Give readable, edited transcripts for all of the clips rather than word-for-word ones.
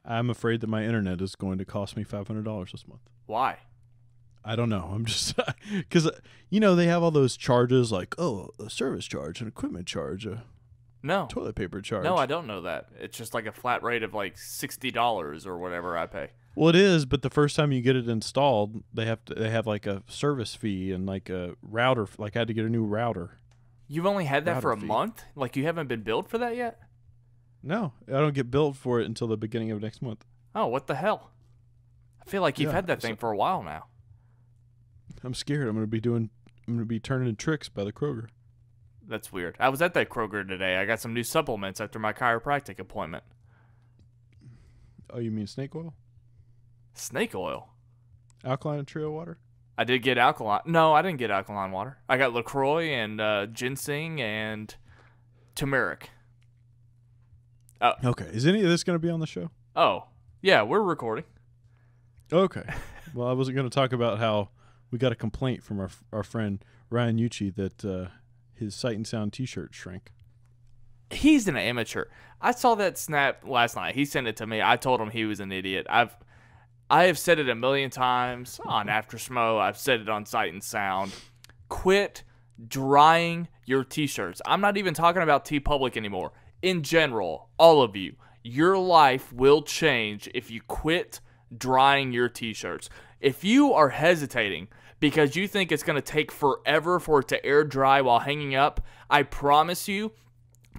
I'm afraid that my internet is going to cost me $500 this month. Why? I don't know. I'm just because they have all those charges like a service charge, an equipment charge, a No. toilet paper charge. No, I don't know that. It's just like a flat rate of like $60 or whatever I pay. Well, it is, but the first time you get it installed, they have like a service fee and like a router. Like I had to get a new router. You've only had that for a fee. month? Like you haven't been billed for that yet? No, I don't get billed for it until the beginning of next month. Oh, what the hell? I feel like you've had that thing for a while now. I'm scared. I'm gonna be turning in tricks by the Kroger. That's weird. I was at that Kroger today. I got some new supplements after my chiropractic appointment. Oh, you mean snake oil? Snake oil? Alkaline and trio water? I did get alkaline. No, I didn't get alkaline water. I got LaCroix and ginseng and turmeric. Oh. Okay. Is any of this going to be on the show? Oh. Yeah, we're recording. Okay. Well, I wasn't going to talk about how we got a complaint from our friend Ryan Ucci that his Sight and Sound t-shirt shrank. He's an amateur. I saw that snap last night. He sent it to me. I told him he was an idiot. I have said it a million times on After Schmoe. I've said it on Sight and Sound. Quit drying your t-shirts. I'm not even talking about TeePublic anymore. In general, all of you, your life will change if you quit drying your t-shirts. If you are hesitating because you think it's going to take forever for it to air dry while hanging up, I promise you,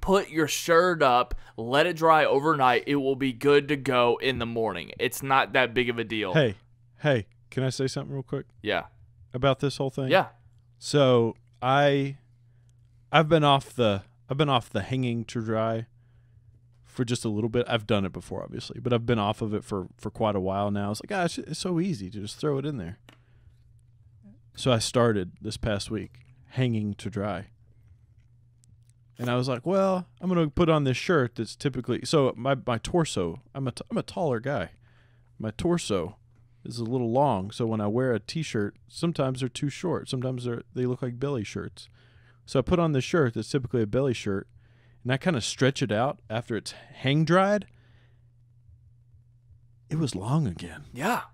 put your shirt up, let it dry overnight. It will be good to go in the morning. It's not that big of a deal. Hey, can I say something real quick? Yeah. About this whole thing? Yeah. So I've been off the hanging to dry for just a little bit. I've done it before, obviously, but I've been off of it for quite a while now. It's like, gosh, it's so easy to just throw it in there. So I started this past week hanging to dry. And I was like, well, I'm going to put on this shirt that's typically, so my torso, I'm a taller guy. My torso is a little long, so when I wear a t-shirt, sometimes they're too short. Sometimes they look like belly shirts. So I put on this shirt that's typically a belly shirt, and I kind of stretch it out after it's hang dried. It was long again. Yeah.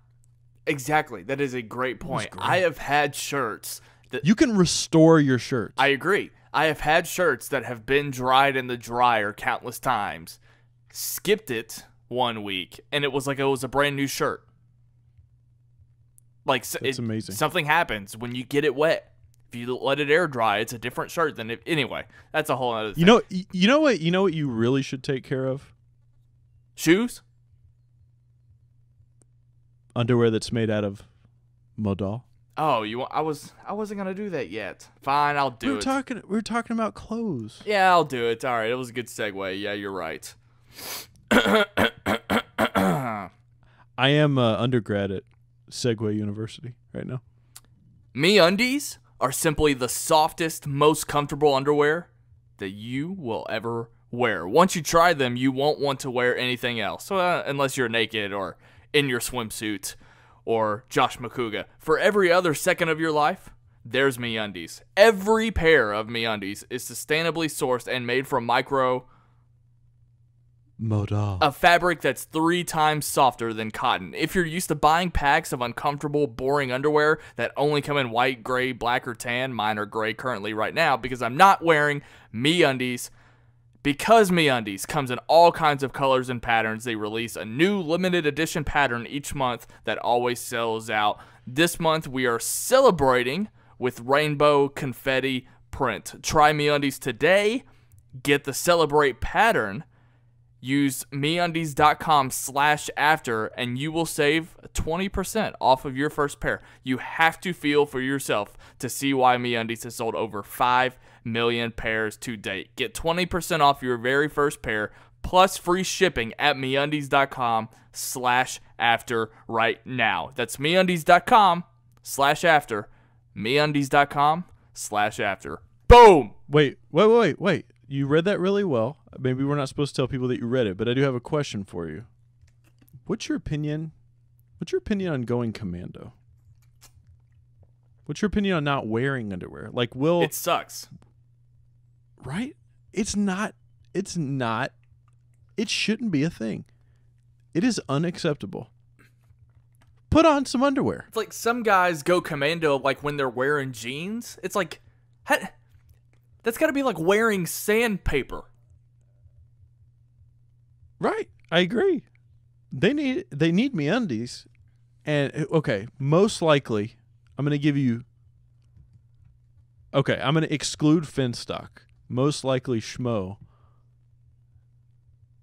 Exactly. That is a great point. I have had shirts that you can restore your shirts. I agree. I have had shirts that have been dried in the dryer countless times, skipped it 1 week, and it was like it was a brand new shirt. Like it's amazing. Something happens when you get it wet. If you let it air dry, it's a different shirt than anyway. That's a whole other thing. You know what you really should take care of? Shoes? Underwear that's made out of modal. Oh, I wasn't gonna do that yet. Fine, I'll do it. We're talking about clothes. Yeah, I'll do it. All right, it was a good segue. Yeah, you're right. I am undergrad at Segway University right now. MeUndies are simply the softest, most comfortable underwear that you will ever wear. Once you try them, you won't want to wear anything else, unless you're naked or in your swimsuit or Josh McCouga. For every other second of your life, there's MeUndies. Every pair of MeUndies is sustainably sourced and made from modal, a fabric that's 3 times softer than cotton. If you're used to buying packs of uncomfortable, boring underwear that only come in white, gray, black, or tan, mine are gray currently right now because I'm not wearing MeUndies. Because MeUndies comes in all kinds of colors and patterns, they release a new limited edition pattern each month that always sells out. This month, we are celebrating with rainbow confetti print. Try MeUndies today. Get the Celebrate pattern. Use MeUndies.com/after and you will save 20% off of your first pair. You have to feel for yourself to see why MeUndies has sold over 5 million pairs to date. Get 20% off your very first pair plus free shipping at MeUndies.com/after right now. That's MeUndies.com/after. MeUndies.com/after. Boom! Wait. You read that really well. Maybe we're not supposed to tell people that you read it, but I do have a question for you. What's your opinion on going commando? What's your opinion on not wearing underwear? Like, it sucks. Right? It's not. It shouldn't be a thing. It is unacceptable. Put on some underwear. It's like some guys go commando like when they're wearing jeans. It's like, that's got to be like wearing sandpaper. Right. I agree. They need MeUndies. And, okay, most likely, I'm going to give you... Okay, I'm going to exclude Finstock. Most likely Schmoe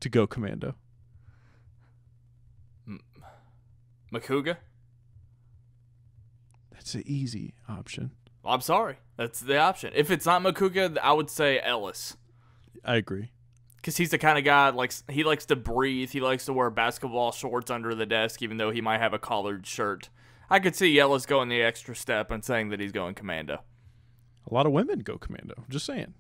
to go commando. Makuga? That's an easy option. I'm sorry. That's the option. If it's not Makuga, I would say Ellis. I agree. Because he's the kind of guy, he likes to breathe. He likes to wear basketball shorts under the desk, even though he might have a collared shirt. I could see Ellis going the extra step and saying that he's going commando. A lot of women go commando. Just saying.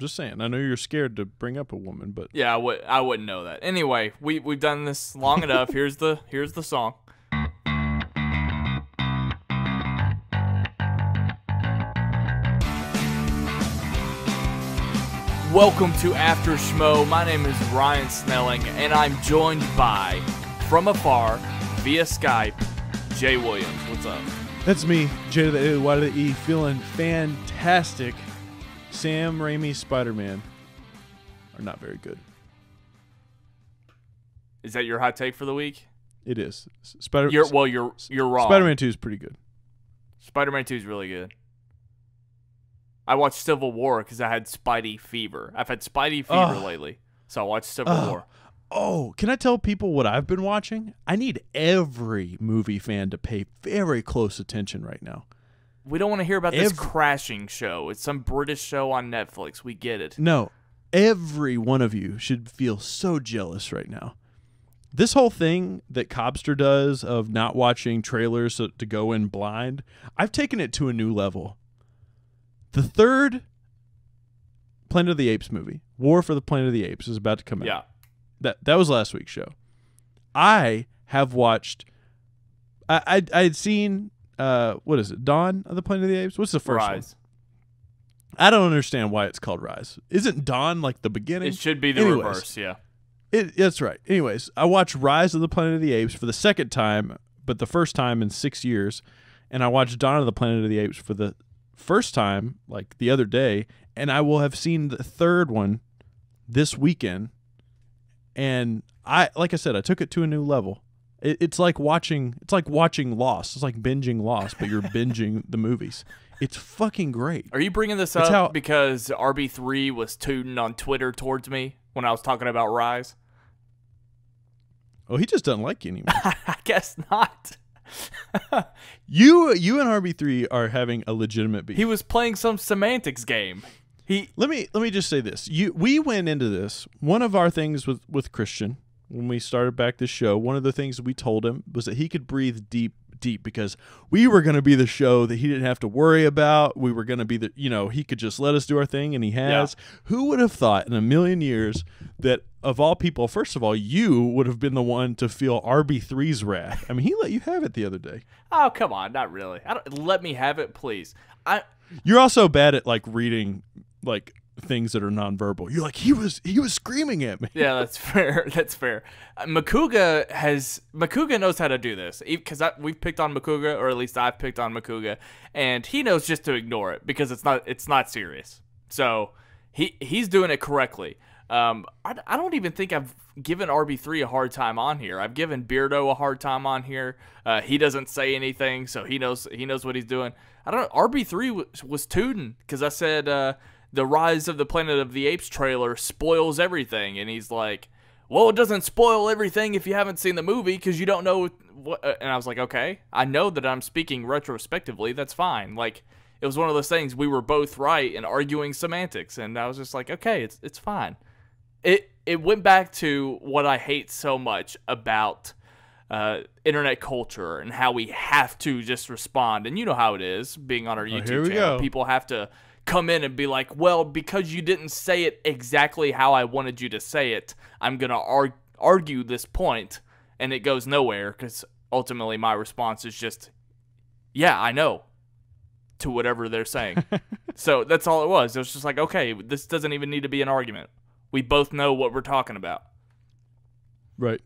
I know you're scared to bring up a woman, but... Yeah, I wouldn't know that. Anyway, we've done this long enough. Here's the song. Welcome to After Schmoe. My name is Ryan Snelling, and I'm joined by, from afar, via Skype, Jay Williams. What's up? That's me, J to the A, Y to the E, feeling fantastic. Sam Raimi's Spider-Man are not very good. Is that your hot take for the week? It is. You're wrong. Spider-Man 2 is pretty good. Spider-Man 2 is really good. I watched Civil War because I had Spidey fever. I've had Spidey fever lately, so I watched Civil War. Oh, can I tell people what I've been watching? I need every movie fan to pay very close attention right now. We don't want to hear about this crashing show. It's some British show on Netflix. We get it. No, every one of you should feel so jealous right now. This whole thing that Cobster does of not watching trailers to go in blind, I've taken it to a new level. The third Planet of the Apes movie, War for the Planet of the Apes, is about to come out. Yeah. That was last week's show. I have watched... I had seen... what is it? Dawn of the Planet of the Apes? What's the first Rise. one? I don't understand why it's called Rise. Isn't Dawn like the beginning? It should be the reverse, yeah. That's right. Anyways, I watched Rise of the Planet of the Apes for the second time, but the first time in 6 years, and I watched Dawn of the Planet of the Apes for the first time, like the other day, and I will have seen the third one this weekend. And like I said, I took it to a new level. It's like watching Lost. It's like binging Lost, but you're binging the movies. It's fucking great. Are you bringing this up because RB3 was tooting on Twitter towards me when I was talking about Rise? Oh, he just doesn't like you anymore. I guess not. You and RB3 are having a legitimate beef. He was playing some semantics game. Let me just say this. We went into this. One of our things with Christian when we started back this show, one of the things we told him was that he could breathe deep because we were going to be the show that he didn't have to worry about. We were going to be he could just let us do our thing, and he has. Yeah. Who would have thought in a million years that of all people, first of all, you would have been the one to feel RB3's wrath? I mean, he let you have it the other day. Oh, come on. Not really. Let me have it, please. You're also bad at reading things that are nonverbal. You're like, he was screaming at me. Yeah, that's fair. That's fair. Makuga knows how to do this because we've picked on Makuga, or at least I've picked on Makuga, and he knows just to ignore it because it's not serious. So he's doing it correctly. I don't even think I've given RB3 a hard time on here. I've given Beardo a hard time on here. He doesn't say anything, so he knows what he's doing. I don't know. RB3 was tooting because I said the Rise of the Planet of the Apes trailer spoils everything, and he's like, well, it doesn't spoil everything if you haven't seen the movie because you don't know what. And I was like, okay, I know that I'm speaking retrospectively. That's fine. It was one of those things. We were both right in arguing semantics, and I was just like, okay, it's fine. It went back to what I hate so much about internet culture and how we have to just respond. And you know how it is being on our YouTube channel. People have to come in and be like, well, because you didn't say it exactly how I wanted you to say it, I'm going to argue this point, and it goes nowhere because ultimately my response is just, yeah, I know, to whatever they're saying. So that's all it was. It was just like, okay, this doesn't even need to be an argument. We both know what we're talking about. Right.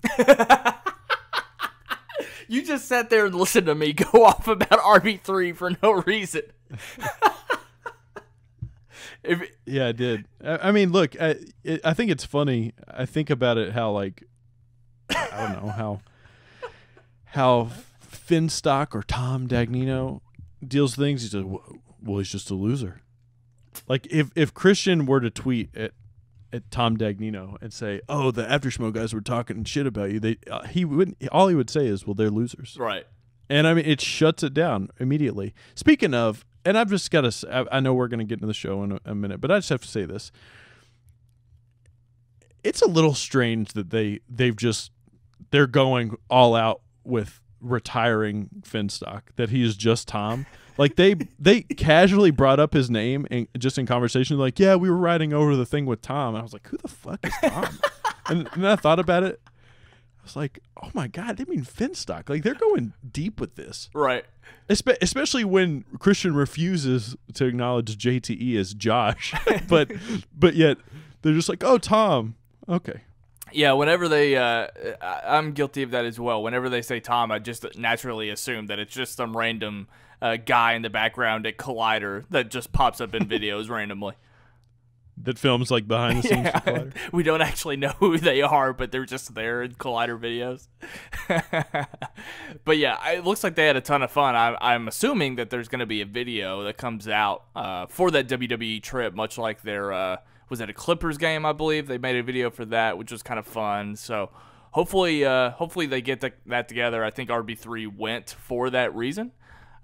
You just sat there and listened to me go off about RB3 for no reason. Yeah, I did. I mean, look, I think it's funny. I think about it how, like, I don't know, how Finstock or Tom Dagnino deals things. He says, well, he's just a loser. Like, if Christian were to tweet at Tom Dagnino and say, "Oh, the After Schmoe guys were talking shit about you," he wouldn't. All he would say is, "Well, they're losers." Right. And I mean, it shuts it down immediately. Speaking of, and I've just got to. I know we're going to get into the show in a minute, but I just have to say this. It's a little strange that they're going all out with retiring Finstock. That he is just Tom. Like they casually brought up his name and just in conversation, like, yeah, we were riding over the thing with Tom. And I was like, who the fuck is Tom? and then I thought about it. I was like, oh my God, they mean Finstock. Like, they're going deep with this. Right. Especially when Christian refuses to acknowledge JTE as Josh. but yet they're just like, oh, Tom. Okay. Yeah, whenever they I'm guilty of that as well. Whenever they say Tom, I just naturally assume that it's just some random guy in the background at Collider that just pops up in videos randomly. That films like behind the scenes for Collider. We don't actually know who they are, but they're just there in Collider videos. But yeah, it looks like they had a ton of fun. I'm assuming that there's going to be a video that comes out for that WWE trip, much like their was it a Clippers game, I believe. They made a video for that, which was kind of fun. So hopefully they get that together. I think RB3 went for that reason.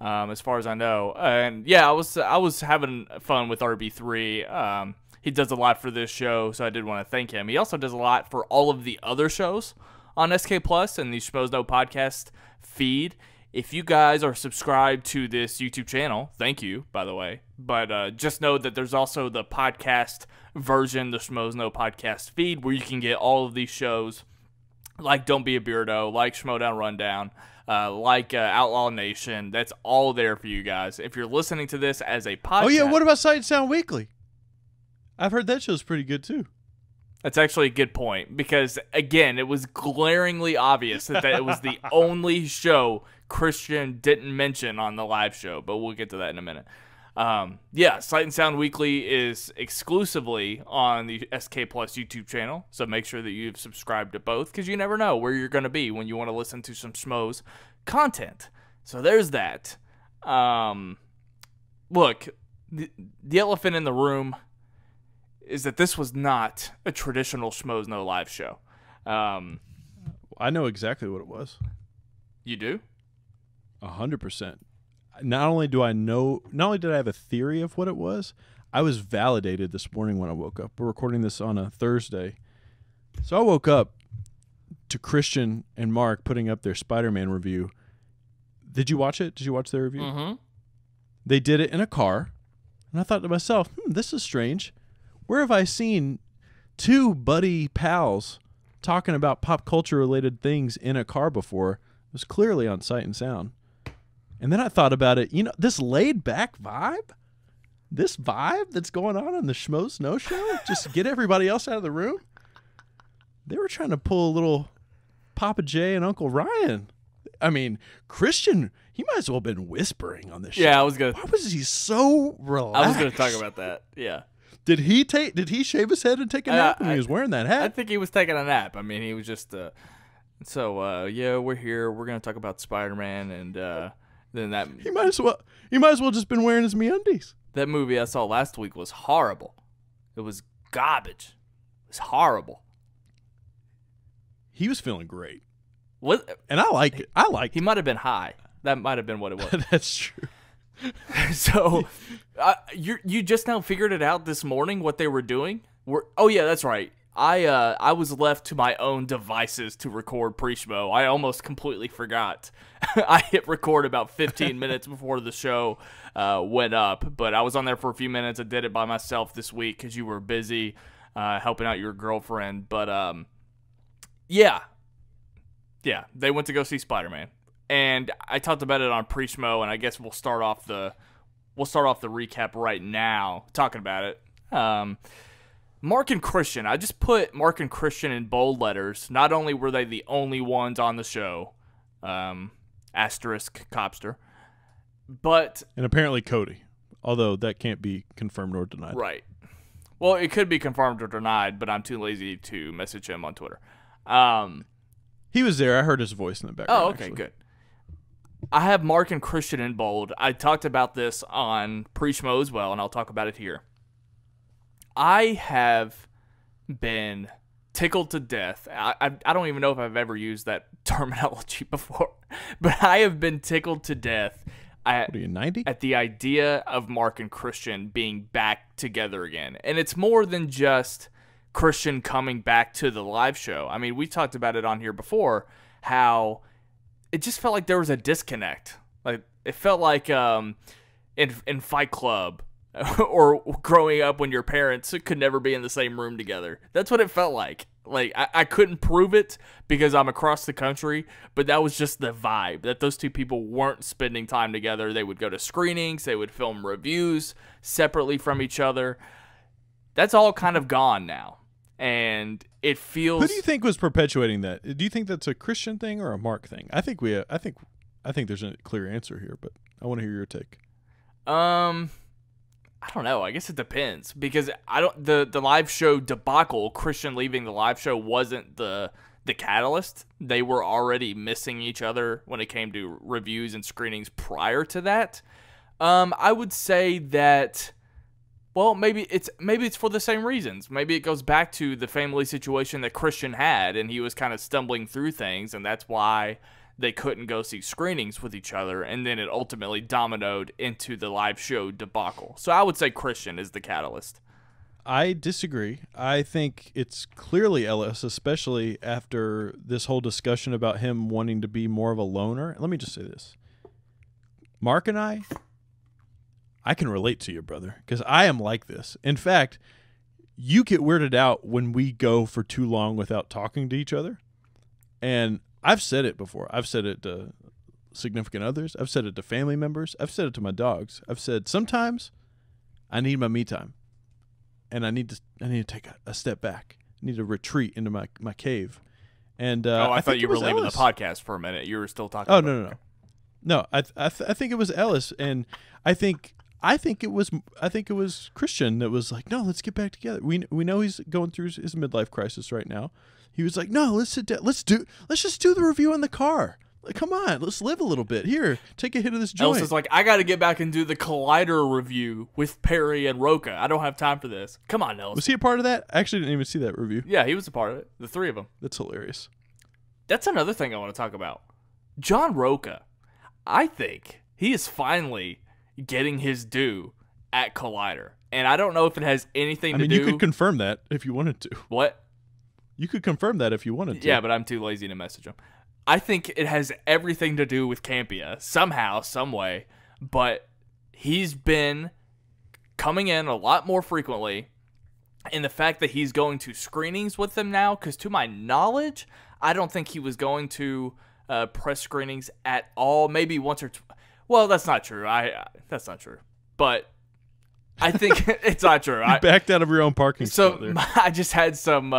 As far as I know. And yeah, I was having fun with RB3. He does a lot for this show, so I did want to thank him. He also does a lot for all of the other shows on SK Plus and the Schmoes No podcast feed. If you guys are subscribed to this YouTube channel, thank you, by the way. But just know that there's also the podcast version, the Schmoes No podcast feed, where you can get all of these shows like Don't Be a Beardo, like Schmoedown Rundown, like Outlaw Nation. That's all there for you guys. If you're listening to this as a podcast. Oh, yeah. What about Sight and Sound Weekly? I've heard that show's pretty good, too. That's actually a good point because, again, it was glaringly obvious that it was the only show Christian didn't mention on the live show, but we'll get to that in a minute. Yeah, Sight and Sound Weekly is exclusively on the SK Plus YouTube channel, so make sure that you've subscribed to both because you never know where you're going to be when you want to listen to some Schmoes content. So there's that. Look, the elephant in the room is that this was not a traditional Schmoes No Live show. I know exactly what it was. You do? 100%. Not only did I have a theory of what it was, I was validated this morning when I woke up. We're recording this on a Thursday. So I woke up to Christian and Mark putting up their Spider-Man review. Did you watch it? Did you watch their review? Mm-hmm. They did it in a car. And I thought to myself, this is strange. Where have I seen two buddy pals talking about pop culture related things in a car before? It was clearly on Sight and Sound. And then I thought about it, this laid back vibe, this vibe that's going on the Schmoes No Show, just get everybody else out of the room. They were trying to pull a little Papa J and Uncle Ryan. I mean, Christian, he might as well have been whispering on this show. Yeah, I was going to. Why was he so relaxed? I was going to talk about that. Yeah. Did he shave his head and take a nap when he was wearing that hat? I think he was taking a nap. I mean, he was just yeah, we're here. We're going to talk about Spider-Man and then that he might as well just been wearing his MeUndies. That movie I saw last week was horrible. It was garbage. It was horrible. He was feeling great. What? And I liked it. He might have been high. That might have been what it was. That's true. So, you just now figured it out this morning what they were doing? Oh yeah, that's right. I was left to my own devices to record pre-Schmoe. I almost completely forgot. I hit record about 15 minutes before the show went up, but I was on there for a few minutes. I did it by myself this week because you were busy helping out your girlfriend. But yeah, they went to go see Spider-Man. And I talked about it on pre-Schmoe, and I guess we'll start off the recap right now, talking about it. Mark and Christian. I just put Mark and Christian in bold letters. Not only were they the only ones on the show, Asterisk Copster. But And apparently Cody, although that can't be confirmed or denied. right. Well, it could be confirmed or denied, but I'm too lazy to message him on Twitter. He was there. I heard his voice in the background. Oh, okay, actually. good. I have Mark and Christian in bold. I talked about this on pre-Schmoe as well, and I'll talk about it here. I have been tickled to death. I don't even know if I've ever used that terminology before, but I have been tickled to death What are you, 90? at the idea of Mark and Christian being back together again. And it's more than just Christian coming back to the live show. I mean, we talked about it on here before, how it just felt like there was a disconnect. Like, it felt like in Fight Club or growing up when your parents could never be in the same room together. That's what it felt like. Like, I couldn't prove it because I'm across the country, but that was just the vibe, that those two people weren't spending time together. They would go to screenings. They would film reviews separately from each other. That's all kind of gone now. And it feels... Who do you think was perpetuating that? Do you think that's a Christian thing or a Mark thing? I think there's a clear answer here, but I want to hear your take. I don't know. I guess it depends, because the live show debacle, Christian leaving the live show, wasn't the catalyst. They were already missing each other when it came to reviews and screenings prior to that. I would say that, well, maybe it's for the same reasons. Maybe it goes back to the family situation that Christian had, and he was kind of stumbling through things, and that's why they couldn't go see screenings with each other, and then it ultimately dominoed into the live show debacle. So I would say Christian is the catalyst. I disagree. I think it's clearly Ellis, especially after this whole discussion about him wanting to be more of a loner. Let me just say this. Mark and I can relate to you, brother, because I am like this. In fact, you get weirded out when we go for too long without talking to each other. And I've said it before. I've said it to significant others. I've said it to family members. I've said it to my dogs. I've said sometimes I need my me time, and I need to take a step back. I need to retreat into my cave. And I thought you were leaving Ellis. the podcast for a minute. You were still talking. Oh, about no. I think it was Ellis, and I think it was Christian that was like, no, let's get back together. We know he's going through his midlife crisis right now. He was like, no, let's sit down. Let's just do the review in the car. Like, come on, let's live a little bit. Here, take a hit of this joint. Ellis is like, I got to get back and do the Collider review with Perry and Roca. I don't have time for this. Come on, Ellis. Was he a part of that? I actually didn't even see that review. Yeah, he was a part of it. The three of them. That's hilarious. That's another thing I want to talk about. John Roca. I think he is finally getting his due at Collider. And I don't know if it has anything to do... you could confirm that if you wanted to. What? You could confirm that if you wanted to. Yeah, but I'm too lazy to message him. I think it has everything to do with Campia, somehow, some way. But he's been coming in a lot more frequently. And the fact that he's going to screenings with them now, because to my knowledge, I don't think he was going to press screenings at all. Maybe once or twice. Well, that's not true. That's not true. But I think it's not true. You backed out of your own parking spot there. I just had some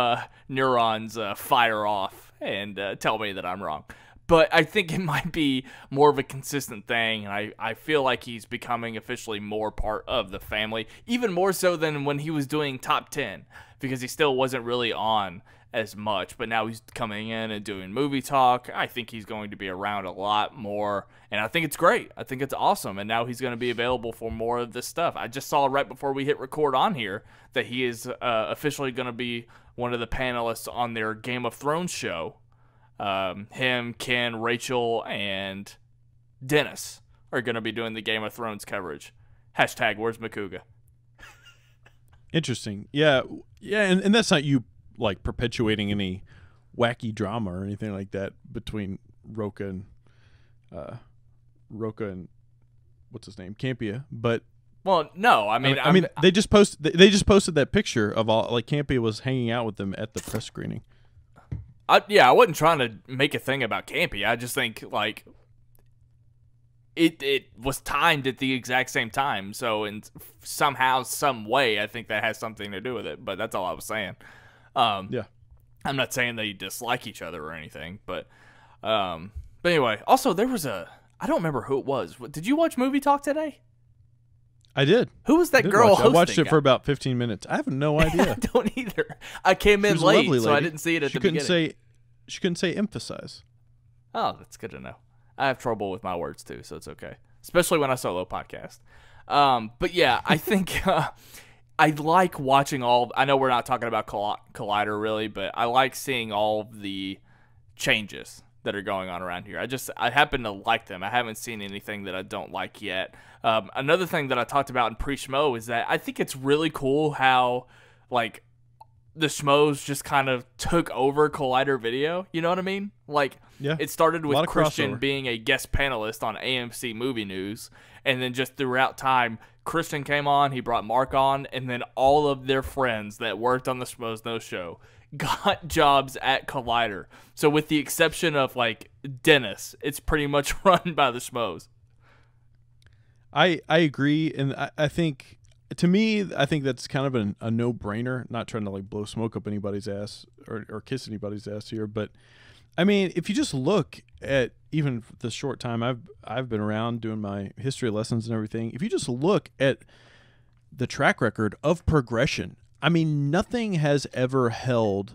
neurons fire off and tell me that I'm wrong. But I think it might be more of a consistent thing, and I feel like he's becoming officially more part of the family, even more so than when he was doing Top 10, because he still wasn't really on as much, but now he's coming in and doing movie talk. I think he's going to be around a lot more, and I think it's great. I think it's awesome, and now he's going to be available for more of this stuff. I just saw right before we hit record on here that he is officially going to be one of the panelists on their Game of Thrones show. Him, Ken, Rachel, and Dennis are going to be doing the Game of Thrones coverage. Hashtag, where's Makuga? Interesting. Yeah, and that's not you like perpetuating any wacky drama or anything like that between Roca and what's his name, Campia. But well, no, I mean, they just posted that picture of all, like, Campia was hanging out with them at the press screening. I wasn't trying to make a thing about Campy. I just think, like, it was timed at the exact same time. So, in somehow, some way, I think that has something to do with it. But that's all I was saying. Yeah. I'm not saying they dislike each other or anything. But But anyway, also there was I don't remember who it was. Did you watch Movie Talk today? I did. Who was that girl hosting? I watched it for about 15 minutes. I have no idea. I don't either. I came in late, so I didn't see it at the beginning. She couldn't say emphasize. Oh, that's good to know. I have trouble with my words too, so it's okay. Especially when I solo podcast. But yeah, I think I like watching I know we're not talking about Collider really, but I like seeing all of the changes that are going on around here. I happen to like them. I haven't seen anything that I don't like yet. Another thing that I talked about in pre-Schmoe is that I think it's really cool how, like, the Schmoes just kind of took over Collider Video. You know what I mean? Like, yeah, it started with Christian crossover. being a guest panelist on AMC Movie News, and then just throughout time, Christian came on, he brought Mark on, and then all of their friends that worked on the Schmoes No Show got jobs at Collider. So with the exception of, like, Dennis, it's pretty much run by the Schmoes. I agree, and I think, to me, I think that's kind of a no-brainer. Not trying to, like, blow smoke up anybody's ass or kiss anybody's ass here, but I mean, if you just look at even the short time I've been around doing my history lessons and everything, if you just look at the track record of progression, I mean, nothing has ever held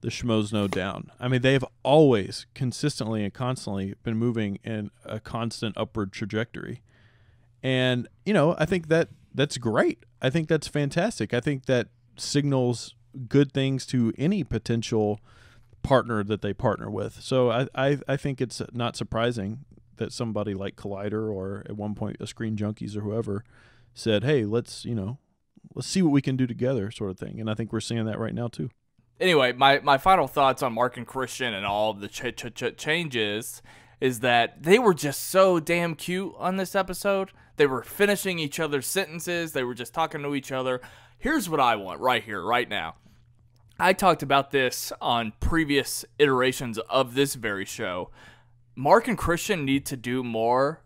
the Schmoes No down. I mean, they have always consistently and constantly been moving in a constant upward trajectory. And, you know, I think that's great. I think that's fantastic. I think that signals good things to any potential partner that they partner with. So I think it's not surprising that somebody like Collider, or at one point a Screen Junkies or whoever, said, hey, let's see what we can do together, sort of thing. And I think we're seeing that right now too. Anyway, my final thoughts on Mark and Christian and all of the changes is that they were just so damn cute on this episode. They were finishing each other's sentences. They were just talking to each other. Here's what I want right here, right now. I talked about this on previous iterations of this very show. Mark and Christian need to do more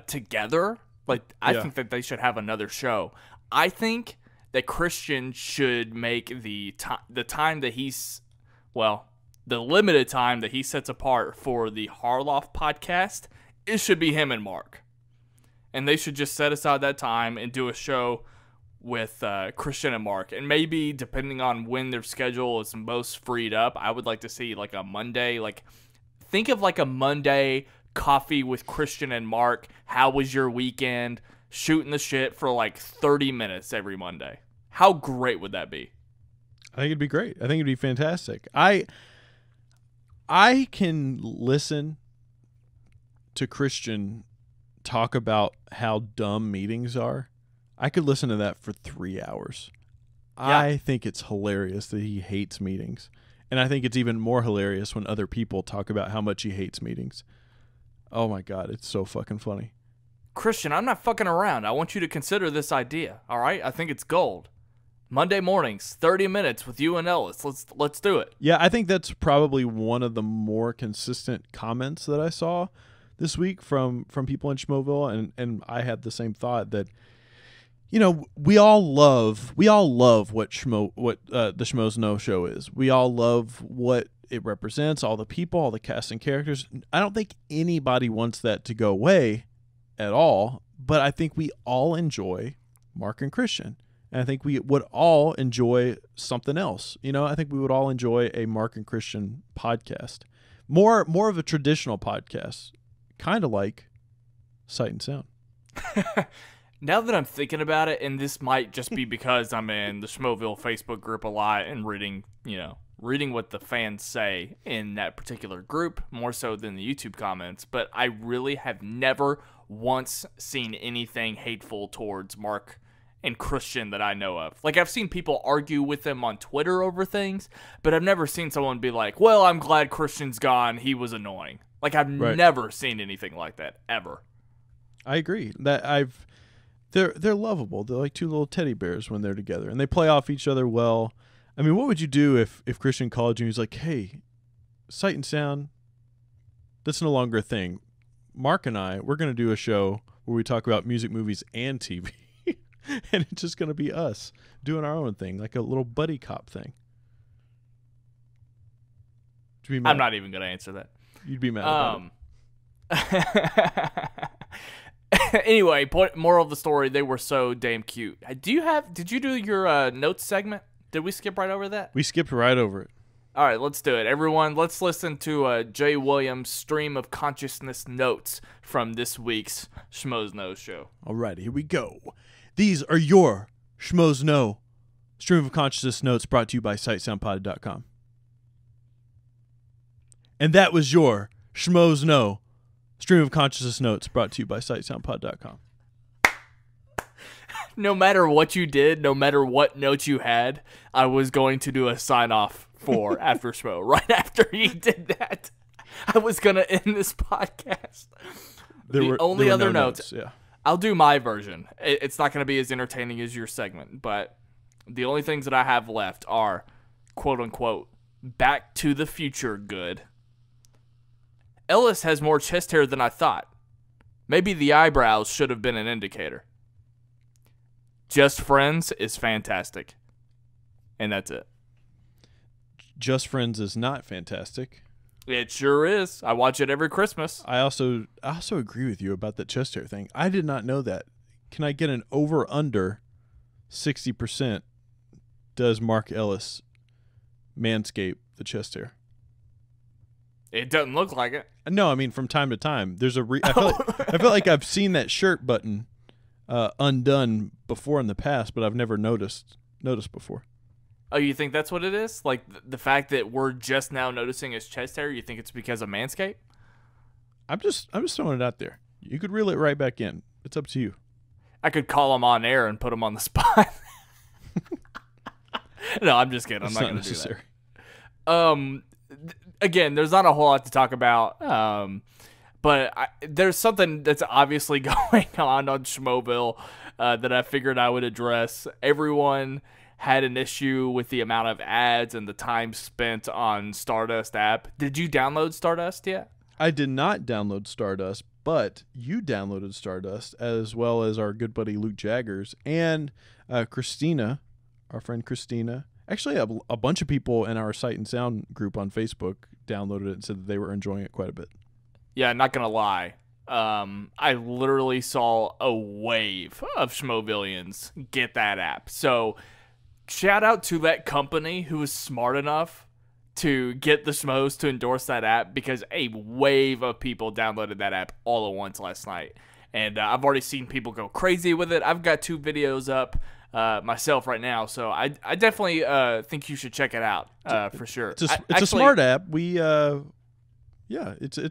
together. Like, I think that they should have another show. I think that Christian should make the time that the limited time that he sets apart for the Harloff podcast, it should be him and Mark. And they should just set aside that time and do a show with Christian and Mark. And maybe, depending on when their schedule is most freed up, I would like to see like a Monday, think of like a Monday coffee with Christian and Mark. How was your weekend? Shooting the shit for like 30 minutes every Monday. How great would that be? I think it'd be great. I think it'd be fantastic. I can listen to Christian talk about how dumb meetings are. I could listen to that for 3 hours. Yeah. I think it's hilarious that he hates meetings. And I think it's even more hilarious when other people talk about how much he hates meetings. Oh my God, it's so fucking funny. Christian, I'm not fucking around. I want you to consider this idea, all right? I think it's gold. Monday mornings, 30 minutes with you and Ellis. Let's do it. Yeah, I think that's probably one of the more consistent comments that I saw this week from people in Schmoeville, and I had the same thought that, you know, we all love what the Schmoes No Show is. We all love what it represents, all the people, all the cast and characters. I don't think anybody wants that to go away at all, but I think we all enjoy Mark and Christian. And I think we would all enjoy something else. You know, I think we would all enjoy a Mark and Christian podcast. More of a traditional podcast, kind of like Sight and Sound. Now that I'm thinking about it, and this might just be because I'm in the Schmoeville Facebook group a lot and reading what the fans say in that particular group, more so than the YouTube comments, but I really have never once seen anything hateful towards Mark and Christian that I know of. Like, I've seen people argue with them on Twitter over things, but I've never seen someone be like, well, I'm glad Christian's gone. He was annoying. Like, I've never seen anything like that, ever. I agree. They're lovable. They're like two little teddy bears when they're together, and they play off each other well. I mean, what would you do if Christian called you and he's like, hey, Sight and Sound, that's no longer a thing. Mark and I, we're going to do a show where we talk about music, movies, and TV. And it's just going to be us doing our own thing, like a little buddy cop thing. I'm not even going to answer that. You'd be mad about it. Anyway, moral of the story: they were so damn cute. Did you do your notes segment? Did we skip right over that? We skipped right over it. All right, let's do it. Everyone, let's listen to Jay Williams' stream of consciousness notes from this week's Schmoes Know Show. All right, here we go. These are your Schmoes Know stream of consciousness notes brought to you by SightSoundPod.com. And that was your Schmoes Know stream of consciousness notes brought to you by SightSoundPod.com. No matter what you did, no matter what notes you had, I was going to do a sign-off for after Schmoe. Right after you did that, I was going to end this podcast. There were no notes. Yeah. I'll do my version. It's not going to be as entertaining as your segment, but the only things that I have left are, quote-unquote, Back to the Future good. Ellis has more chest hair than I thought. Maybe the eyebrows should have been an indicator. Just Friends is fantastic. And that's it. Just Friends is not fantastic. It sure is. I watch it every Christmas. I also agree with you about that chest hair thing. I did not know that. Can I get an over-under 60% does Mark Ellis manscape the chest hair? It doesn't look like it. No, I mean from time to time. There's I feel like I've seen that shirt button undone before in the past, but I've never noticed before. Oh, you think that's what it is? Like the fact that we're just now noticing his chest hair? You think it's because of Manscaped? I'm just throwing it out there. You could reel it right back in. It's up to you. I could call him on air and put him on the spot. No, I'm just kidding. I'm not going to do that. Again, there's not a whole lot to talk about. But there's something that's obviously going on Schmoeville that I figured I would address. Everyone had an issue with the amount of ads and the time spent on Stardust app. Did you download Stardust yet? I did not download Stardust, but you downloaded Stardust, as well as our good buddy Luke Jaggers and Christina, our friend Christina. Actually, a bunch of people in our Sight and Sound group on Facebook downloaded it and said that they were enjoying it quite a bit. Yeah, not going to lie. I literally saw a wave of Schmoevillians get that app. So shout out to that company who was smart enough to get the Schmoes to endorse that app, because a wave of people downloaded that app all at once last night. And I've already seen people go crazy with it. I've got 2 videos up myself right now, so I definitely think you should check it out for sure. It's a smart app. It's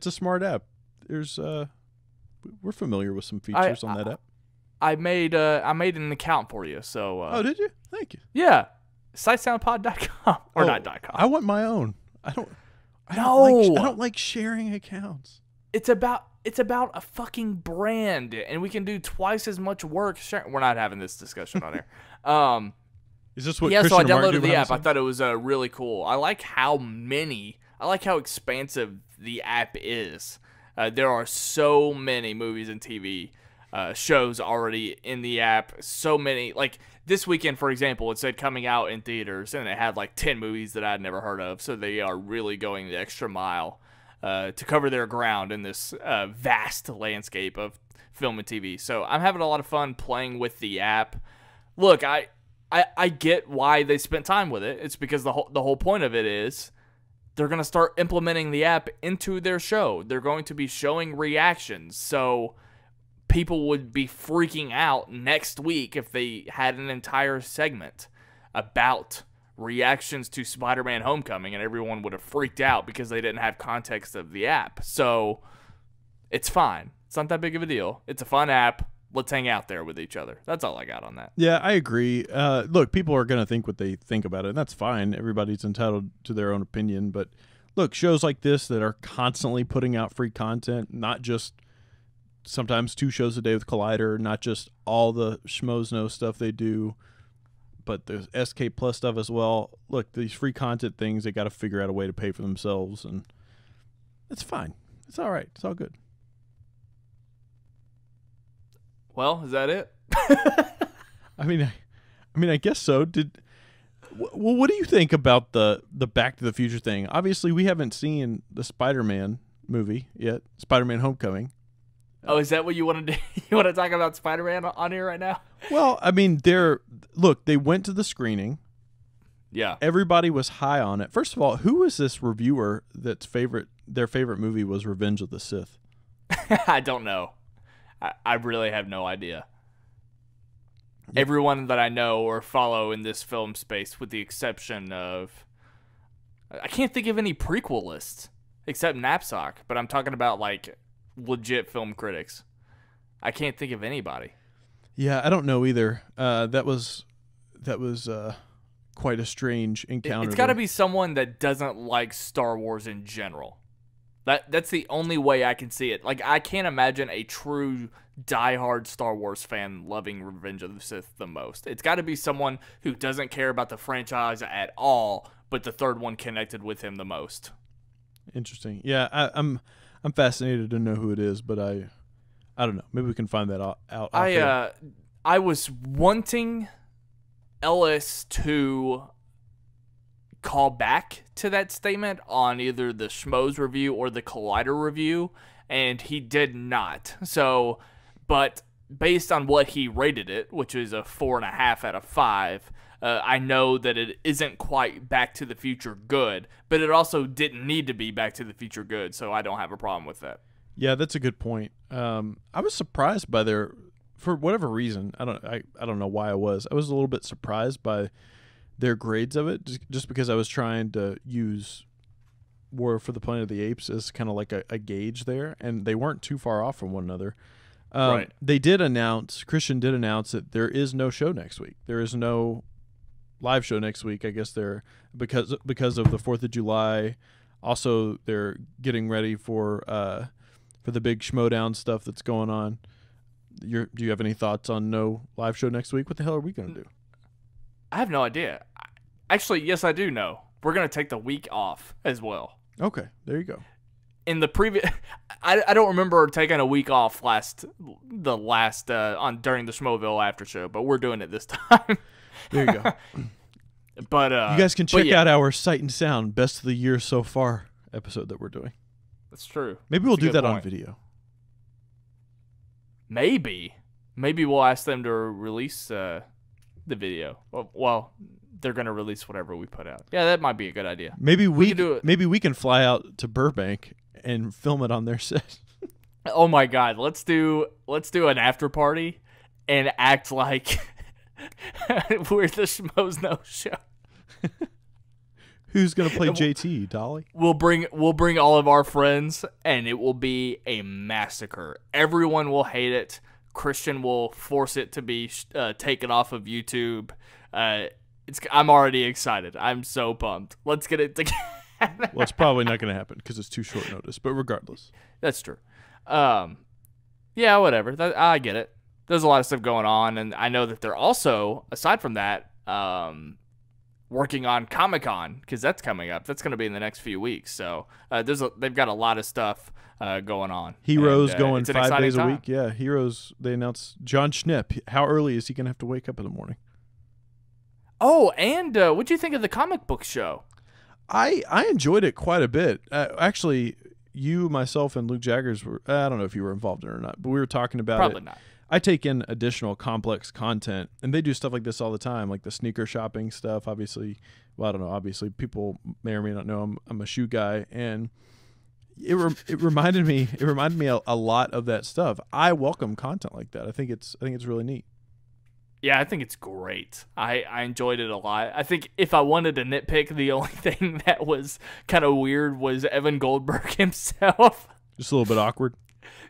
a smart app. There's we're familiar with some features on that app. I made an account for you. So oh, did you? Thank you. Yeah, sightsoundpod.com or not .com. I want my own. I don't like sharing accounts. It's about a fucking brand, and we can do twice as much work. We're not having this discussion on here. Is this what? Yeah, Christian so I and Mark downloaded do the app. I thought it was really cool. I like how expansive the app is. There are so many movies and TV shows already in the app. So many. Like this weekend, for example, it said coming out in theaters, and it had like 10 movies that I'd never heard of. So they are really going the extra mile to cover their ground in this vast landscape of film and TV. So I'm having a lot of fun playing with the app. Look, I get why they spent time with it. It's because the whole point of it is they're going to start implementing the app into their show. They're going to be showing reactions. So people would be freaking out next week if they had an entire segment about reactions to Spider-Man Homecoming, and everyone would have freaked out because they didn't have context of the app. So it's fine. It's not that big of a deal. It's a fun app. Let's hang out there with each other. That's all I got on that. Yeah, I agree. Look, people are going to think what they think about it, and that's fine. Everybody's entitled to their own opinion. But look, shows like this that are constantly putting out free content, not just sometimes 2 shows a day with Collider, not just all the Schmoes Know stuff they do, but there's SK Plus stuff as well. Look, these free content things, they got to figure out a way to pay for themselves, and it's fine. It's all right. It's all good. Well, is that it? I mean, I guess so. Well, what do you think about the Back to the Future thing? Obviously, we haven't seen the Spider-Man movie yet. Spider-Man: Homecoming. Oh, is that what you want to do? You want to talk about Spider-Man on here right now? Well, I mean, they went to the screening. Yeah. Everybody was high on it. First of all, who was this reviewer their favorite movie was Revenge of the Sith? I don't know. I really have no idea. Yeah. Everyone that I know or follow in this film space, with the exception of, I can't think of any prequel lists except Knapsack, but I'm talking about like legit film critics. I can't think of anybody. Yeah, I don't know either. That was quite a strange encounter. It's got to be someone that doesn't like Star Wars in general. That's the only way I can see it. Like, I can't imagine a true diehard Star Wars fan loving Revenge of the Sith the most. It's got to be someone who doesn't care about the franchise at all, but the third one connected with him the most. Interesting. Yeah, I'm fascinated to know who it is, but I don't know. Maybe we can find that out. I was wanting Ellis to call back to that statement on either the Schmoes review or the Collider review, and he did not. So, but based on what he rated it, which is a 4.5 out of 5, I know that it isn't quite Back to the Future good, but it also didn't need to be Back to the Future good, so I don't have a problem with that. Yeah, that's a good point. I was surprised by for whatever reason. I don't know why I was a little bit surprised by their grades of it, just because I was trying to use War for the Planet of the Apes as kind of like a gauge there, and they weren't too far off from one another. Right. Christian did announce that there is no show next week. There is no live show next week. I guess because of the 4th of July. Also, they're getting ready for the big Schmoe stuff that's going on. Do you have any thoughts on no live show next week? What the hell are we going to do? I have no idea. Actually, yes, I do know. We're going to take the week off as well. Okay, there you go. In the previous, I don't remember taking a week off during the Schmoeville after show, but we're doing it this time. There you go. But you guys can check out our Sight and Sound Best of the Year So Far episode that we're doing. That's true. Maybe we'll do that on video. Maybe we'll ask them to release the video. Well, they're gonna release whatever we put out. Yeah, that might be a good idea. Maybe we can do it. Maybe we can fly out to Burbank and film it on their set. Oh my God, let's do an after party and act like we're the Schmoes No Show. Who's gonna play JT? Dolly? We'll bring all of our friends, and it will be a massacre. Everyone will hate it. Christian will force it to be taken off of YouTube. I'm already excited. I'm so pumped. Let's get it together. Well, it's probably not going to happen because it's too short notice. But regardless, that's true. Yeah, whatever. I get it. There's a lot of stuff going on, and I know that they're also, aside from that, working on Comic-Con, because that's coming up. That's going to be in the next few weeks. So they've got a lot of stuff going on. Heroes going 5 days a week. Yeah, Heroes. They announced John Schnipp. How early is he going to have to wake up in the morning? Oh, and what'd you think of the comic book show? I enjoyed it quite a bit. Actually, you, myself, and Luke Jaggers were. I don't know if you were involved in it or not, but we were talking about Probably it. Not. I take in additional complex content, and they do stuff like this all the time, like the sneaker shopping stuff. Obviously, well, I don't know. Obviously, people may or may not know I'm a shoe guy, and it reminded me a lot of that stuff. I welcome content like that. I think it's really neat. Yeah, I think it's great. I enjoyed it a lot. I think if I wanted to nitpick, the only thing that was kind of weird was Evan Goldberg himself. Just a little bit awkward.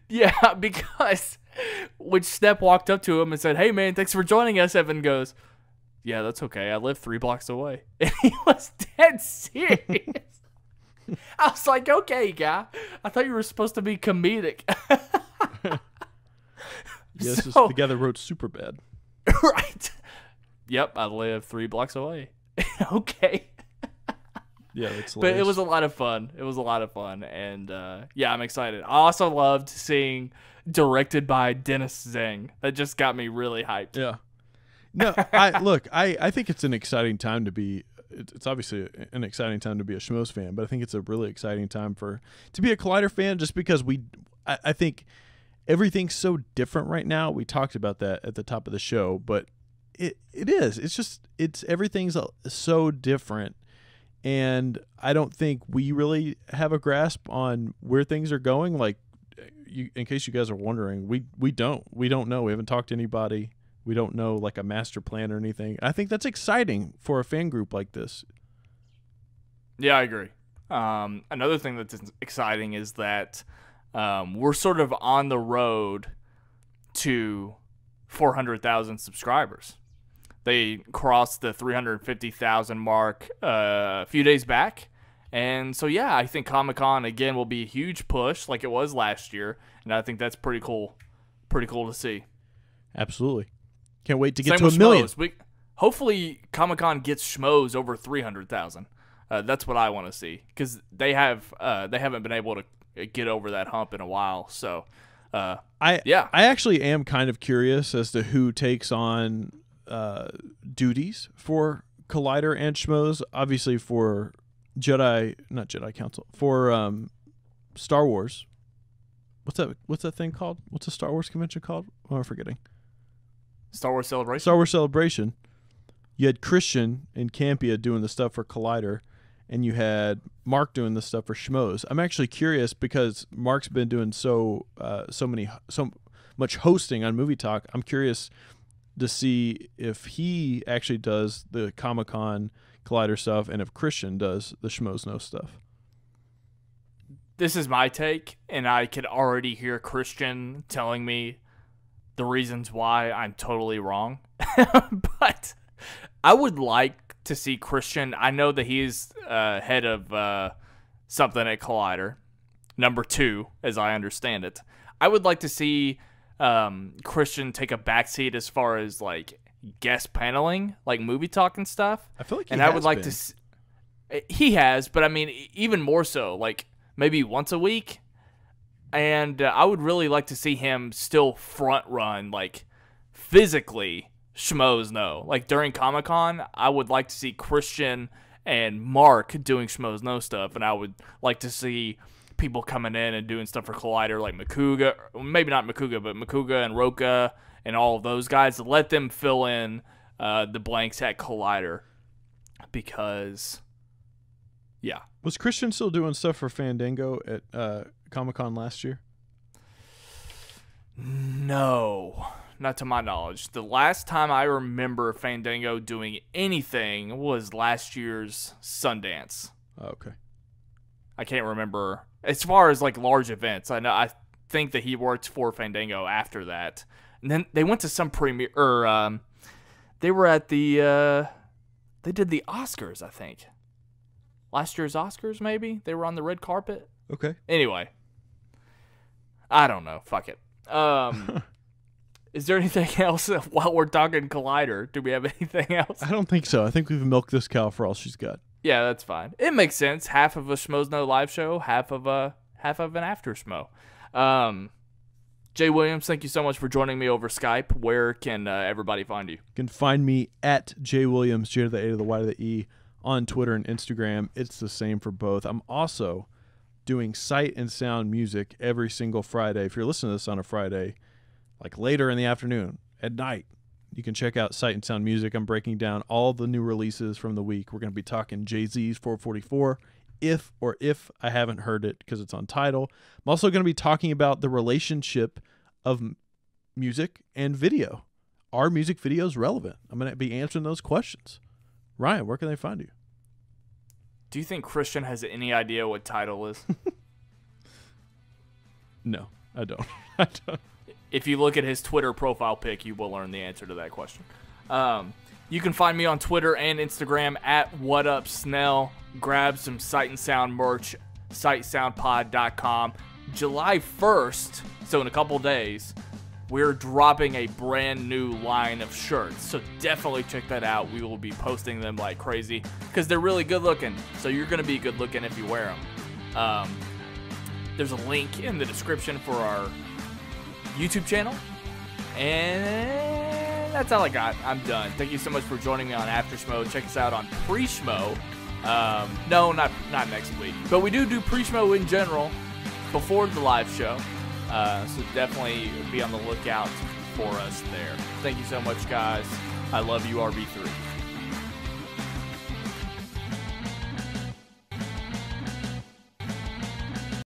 Yeah, because when Schnepp walked up to him and said, "Hey, man, thanks for joining us," Evan goes, "Yeah, that's okay. I live 3 blocks away." And he was dead serious. I was like, okay, guy. I thought you were supposed to be comedic. Yes, so, together wrote Superbad. Right. Yep, I live 3 blocks away. Okay. Yeah, that's hilarious. But it was a lot of fun. And yeah, I'm excited. I also loved seeing directed by Dennis Zhang. That just got me really hyped. Yeah. No, I think it's an exciting time to be it's obviously an exciting time to be a Schmoes fan, but I think it's a really exciting time to be a Collider fan, just because I think everything's so different right now. We talked about that at the top of the show, but it is. It's everything's so different, and I don't think we really have a grasp on where things are going. Like, in case you guys are wondering, we don't know. We haven't talked to anybody. We don't know like a master plan or anything. I think that's exciting for a fan group like this. Yeah, I agree. Another thing that's exciting is that we're sort of on the road to 400,000 subscribers. They crossed the 350,000 mark a few days back. And so, yeah, I think Comic-Con, again, will be a huge push like it was last year. And I think that's pretty cool. Pretty cool to see. Absolutely. Can't wait to get Same to 1 million. Hopefully, Comic-Con gets Schmoes over 300,000. That's what I want to see, because they haven't been able to get over that hump in a while. So, I actually am kind of curious as to who takes on duties for Collider and Schmoes. Obviously, for not Jedi Council, for Star Wars. What's that thing called? What's a Star Wars convention called? Oh, I'm forgetting. Star Wars Celebration. Star Wars Celebration. You had Christian and Campia doing the stuff for Collider, and you had Mark doing the stuff for Schmoes. I'm actually curious because Mark's been doing so much hosting on Movie Talk. I'm curious to see if he actually does the Comic-Con Collider stuff and if Christian does the Schmoes Know stuff. This is my take, and I could already hear Christian telling me the reasons why I'm totally wrong. But I would like to see Christian. I know that he's head of something at Collider, number 2, as I understand it. I would like to see Christian take a backseat as far as like guest paneling, like movie talk and stuff. I feel like I would like to. He has, but I mean, even more so, like maybe once a week. And I would really like to see him still front run, like physically, Schmoes Know. Like during Comic-Con, I would like to see Christian and Mark doing Schmoes Know stuff, and I would like to see people coming in and doing stuff for Collider, like Makuga, maybe not Makuga, but Makuga and Roka and all of those guys. Let them fill in the blanks at Collider, because, yeah. Was Christian still doing stuff for Fandango at Comic-Con last year? No, not to my knowledge. The last time I remember Fandango doing anything was last year's Sundance. Oh, okay. I can't remember. As far as like large events, I think that he worked for Fandango after that. And then they went to some premiere, or they were at the they did the Oscars, I think. Last year's Oscars, maybe? They were on the red carpet. Okay. Anyway, I don't know. Fuck it. Is there anything else while we're talking Collider? Do we have anything else? I don't think so. I think we've milked this cow for all she's got. Yeah, that's fine. It makes sense. Half of a Schmoes Know live show, half of an after Schmo. Jay Williams, thank you so much for joining me over Skype. Where can everybody find you? You can find me at Jay Williams, J to the A to the Y to the E, on Twitter and Instagram. It's the same for both. I'm also doing Sight and Sound Music every single Friday. If you're listening to this on a Friday, like later in the afternoon, at night, you can check out Sight and Sound Music. I'm breaking down all the new releases from the week. We're going to be talking Jay-Z's 444, if I haven't heard it, because it's on Tidal. I'm also going to be talking about the relationship of music and video. Are music videos relevant? I'm going to be answering those questions. Ryan, where can they find you? Do you think Christian has any idea what Tidal is? No, I don't. I don't. If you look at his Twitter profile pic, you will learn the answer to that question. You can find me on Twitter and Instagram at WhatUpSnell. Grab some Sight and Sound merch, sightsoundpod.com. July 1st, so in a couple days, we're dropping a brand new line of shirts. So definitely check that out. We will be posting them like crazy because they're really good looking. So you're going to be good looking if you wear them. There's a link in the description for our YouTube channel. And that's all I got. I'm done. Thank you so much for joining me on After Schmoe. Check us out on pre-Schmoe. No, not next week. But we do pre-Schmoe in general before the live show. So definitely be on the lookout for us there. Thank you so much, guys. I love you, RB3.